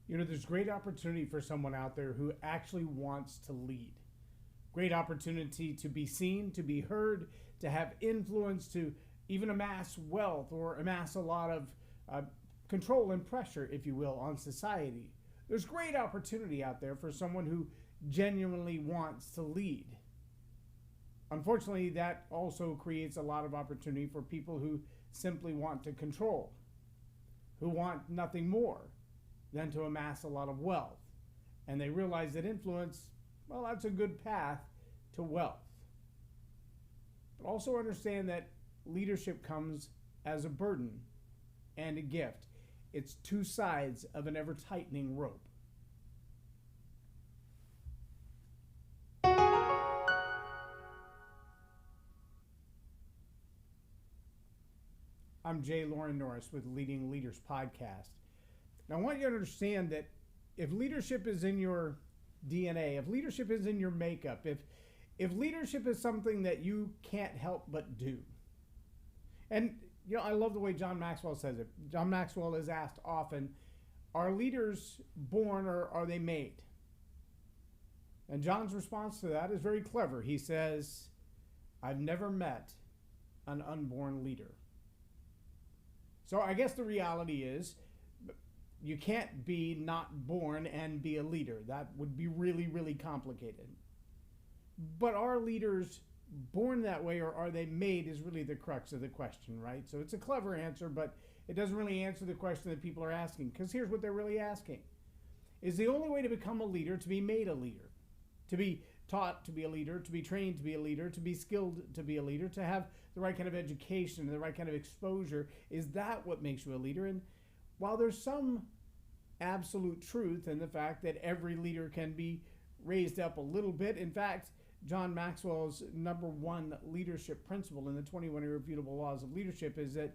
There's great opportunity for someone out there who actually wants to lead. Great opportunity to be seen, to be heard, to have influence, to even amass wealth or amass a lot of uh, control and pressure, if you will, on society. There's great opportunity out there for someone who genuinely wants to lead. Unfortunately, that also creates a lot of opportunity for people who simply want to control, who want nothing more than to amass a lot of wealth. And they realize that influence, well, that's a good path to wealth. But also understand that leadership comes as a burden and a gift. It's two sides of an ever tightening rope. I'm J Loren Norris with Leading Leaders Podcast. Now, I want you to understand that if leadership is in your DNA, if leadership is in your makeup, if leadership is something that you can't help but do, and I love the way John Maxwell says it. John Maxwell is asked often, are leaders born or are they made? And John's response to that is very clever. He says, I've never met an unborn leader. So I guess the reality is you can't be not born and be a leader. That would be really, really complicated. But are leaders born that way or are they made is really the crux of the question, right? So it's a clever answer, but it doesn't really answer the question that people are asking. Because here's what they're really asking. Is the only way to become a leader to be made a leader? To be taught to be a leader, to be trained to be a leader, to be skilled to be a leader, to have the right kind of education, the right kind of exposure. Is that what makes you a leader? And while there's some absolute truth in the fact that every leader can be raised up a little bit, in fact, John Maxwell's number one leadership principle in the 21 Irrefutable Laws of Leadership is that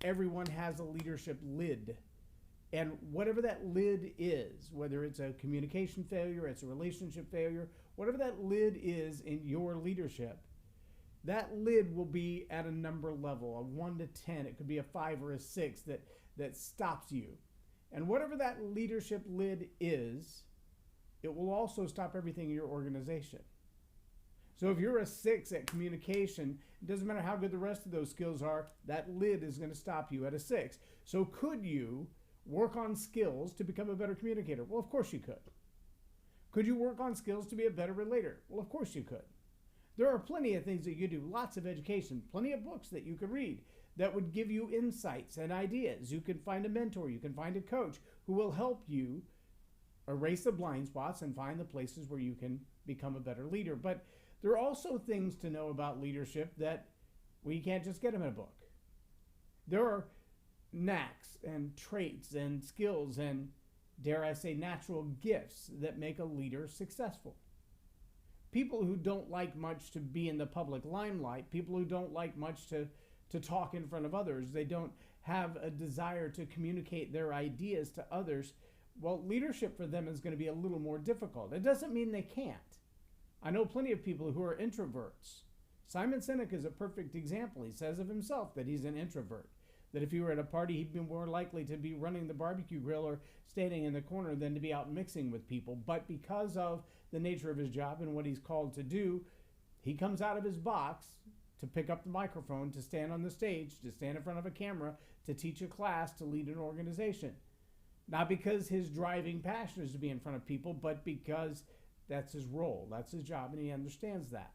everyone has a leadership lid. And whatever that lid is, whether it's a communication failure, it's a relationship failure, whatever that lid is in your leadership, that lid will be at a number level, a 1 to 10. It could be a 5 or a 6 that stops you. And whatever that leadership lid is, it will also stop everything in your organization. So if you're a 6 at communication, it doesn't matter how good the rest of those skills are, that lid is going to stop you at a 6. So could you work on skills to become a better communicator? Well, of course you could. Could you work on skills to be a better relator? Well, of course you could. There are plenty of things that you do, lots of education, plenty of books that you could read that would give you insights and ideas. You can find a mentor, you can find a coach who will help you erase the blind spots and find the places where you can become a better leader. But there are also things to know about leadership that we can't just get them in a book. There are knacks and traits and skills and, dare I say, natural gifts that make a leader successful. People who don't like much to be in the public limelight, people who don't like much to talk in front of others, they don't have a desire to communicate their ideas to others, well, leadership for them is going to be a little more difficult. It doesn't mean they can't. I know plenty of people who are introverts. Simon Sinek is a perfect example. He says of himself that he's an introvert, that if he were at a party, he'd be more likely to be running the barbecue grill or standing in the corner than to be out mixing with people. But because of the nature of his job and what he's called to do, he comes out of his box to pick up the microphone, to stand on the stage, to stand in front of a camera, to teach a class, to lead an organization. Not because his driving passion is to be in front of people, but because that's his role, that's his job, and he understands that.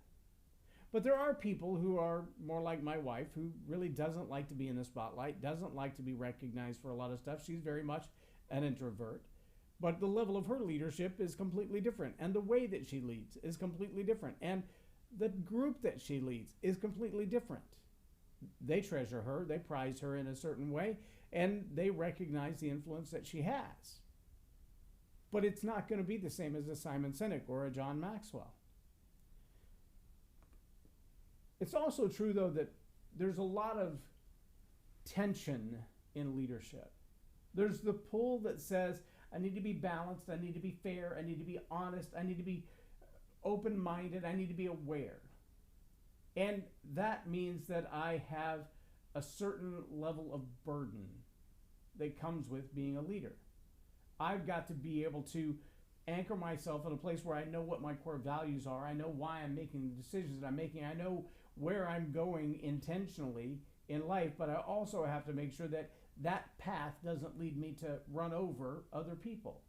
But there are people who are more like my wife, who really doesn't like to be in the spotlight, doesn't like to be recognized for a lot of stuff. She's very much an introvert. But the level of her leadership is completely different. And the way that she leads is completely different. And the group that she leads is completely different. They treasure her, they prize her in a certain way, and they recognize the influence that she has. But it's not going to be the same as a Simon Sinek or a John Maxwell. It's also true, though, that there's a lot of tension in leadership. There's the pull that says, I need to be balanced, I need to be fair, I need to be honest, I need to be open-minded, I need to be aware. And that means that I have a certain level of burden that comes with being a leader. I've got to be able to anchor myself in a place where I know what my core values are. I know why I'm making the decisions that I'm making. I know where I'm going intentionally in life, but I also have to make sure that that path doesn't lead me to run over other people.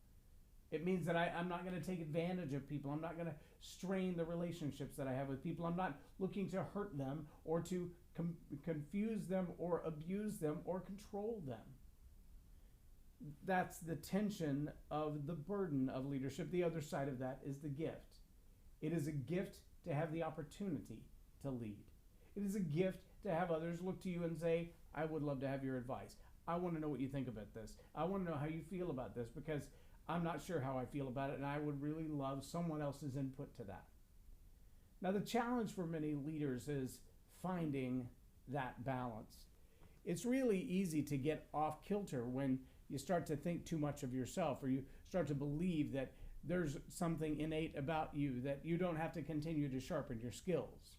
It means that I'm not going to take advantage of people. I'm not going to strain the relationships that I have with people. I'm not looking to hurt them or to confuse them or abuse them or control them. That's the tension of the burden of leadership. The other side of that is the gift. It is a gift to have the opportunity to lead. It is a gift to have others look to you and say, I would love to have your advice. I want to know what you think about this. I want to know how you feel about this, because I'm not sure how I feel about it, and I would really love someone else's input to that. Now, the challenge for many leaders is finding that balance. It's really easy to get off kilter when you start to think too much of yourself, or you start to believe that there's something innate about you, that you don't have to continue to sharpen your skills.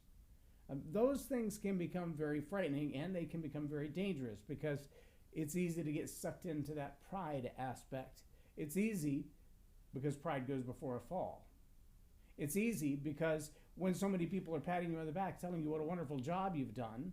Those things can become very frightening, and they can become very dangerous, because it's easy to get sucked into that pride aspect. It's easy because pride goes before a fall. It's easy because when so many people are patting you on the back, telling you what a wonderful job you've done,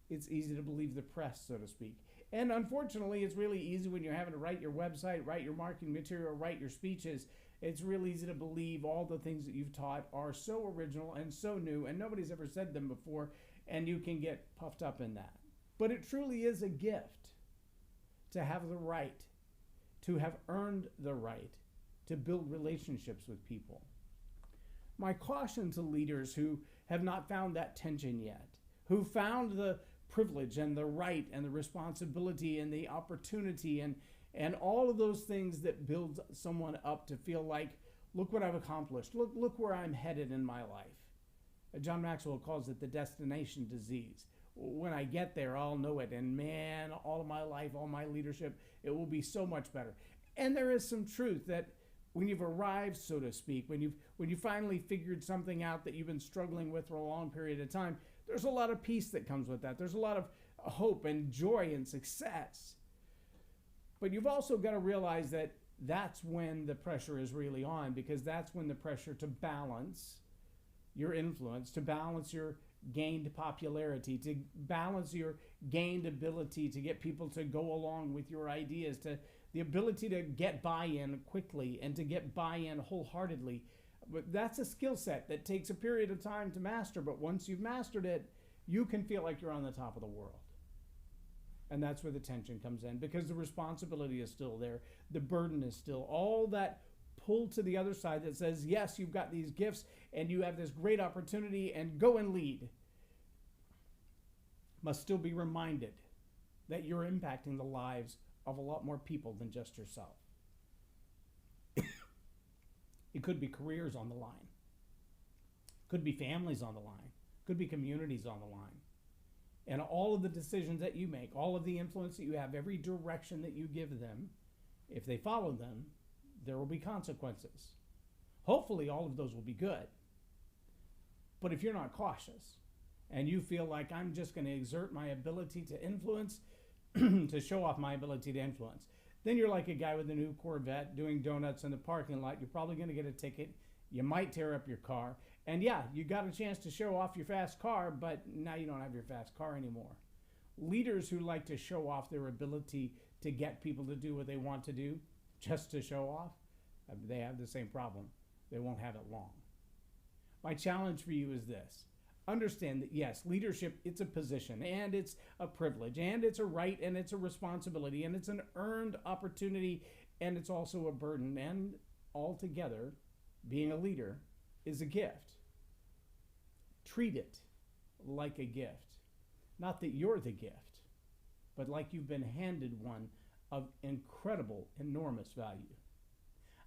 it's easy to believe the press, so to speak. And unfortunately, it's really easy when you're having to write your website, write your marketing material, write your speeches. It's real easy to believe all the things that you've taught are so original and so new, and nobody's ever said them before, and you can get puffed up in that. But it truly is a gift to have the right, to have earned the right to build relationships with people. My caution to leaders who have not found that tension yet, who found the privilege and the right and the responsibility and the opportunity and all of those things that build someone up to feel like, look what I've accomplished, look where I'm headed in my life. John Maxwell calls it the destination disease. When I get there, I'll know it, and man, all of my life, all my leadership, it will be so much better. And there is some truth that when you've arrived, so to speak, when you finally figured something out that you've been struggling with for a long period of time, there's a lot of peace that comes with that. There's a lot of hope and joy and success. But you've also got to realize that that's when the pressure is really on, because that's when the pressure to balance your influence, to balance your gained popularity, to balance your gained ability to get people to go along with your ideas, to the ability to get buy-in quickly and to get buy-in wholeheartedly. But that's a skill set that takes a period of time to master, but once you've mastered it, you can feel like you're on the top of the world. And that's where the tension comes in, because the responsibility is still there, the burden is still, all that pull to the other side that says, yes, you've got these gifts and you have this great opportunity and go and lead, must still be reminded that you're impacting the lives of a lot more people than just yourself. It could be careers on the line, could be families on the line, could be communities on the line. And all of the decisions that you make, all of the influence that you have, every direction that you give them, if they follow them, there will be consequences. Hopefully all of those will be good. But if you're not cautious and you feel like I'm just going to exert my ability to influence, to show off my ability to influence, then you're like a guy with a new Corvette doing donuts in the parking lot. You're probably going to get a ticket. You might tear up your car. And yeah, you got a chance to show off your fast car, but now you don't have your fast car anymore. Leaders who like to show off their ability to get people to do what they want to do just to show off, they have the same problem. They won't have it long. My challenge for you is this. Understand that, yes, leadership, it's a position, and it's a privilege, and it's a right, and it's a responsibility, and it's an earned opportunity, and it's also a burden. And altogether, being a leader is a gift. Treat it like a gift. Not that you're the gift, but like you've been handed one of incredible, enormous value.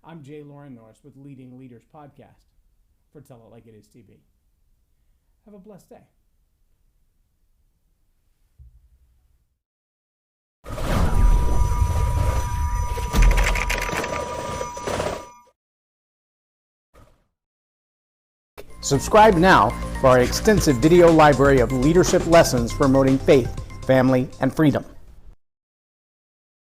I'm J Loren Norris with Leading Leaders Podcast for Tell It Like It Is TV. Have a blessed day. Subscribe now for our extensive video library of leadership lessons promoting faith, family, and freedom.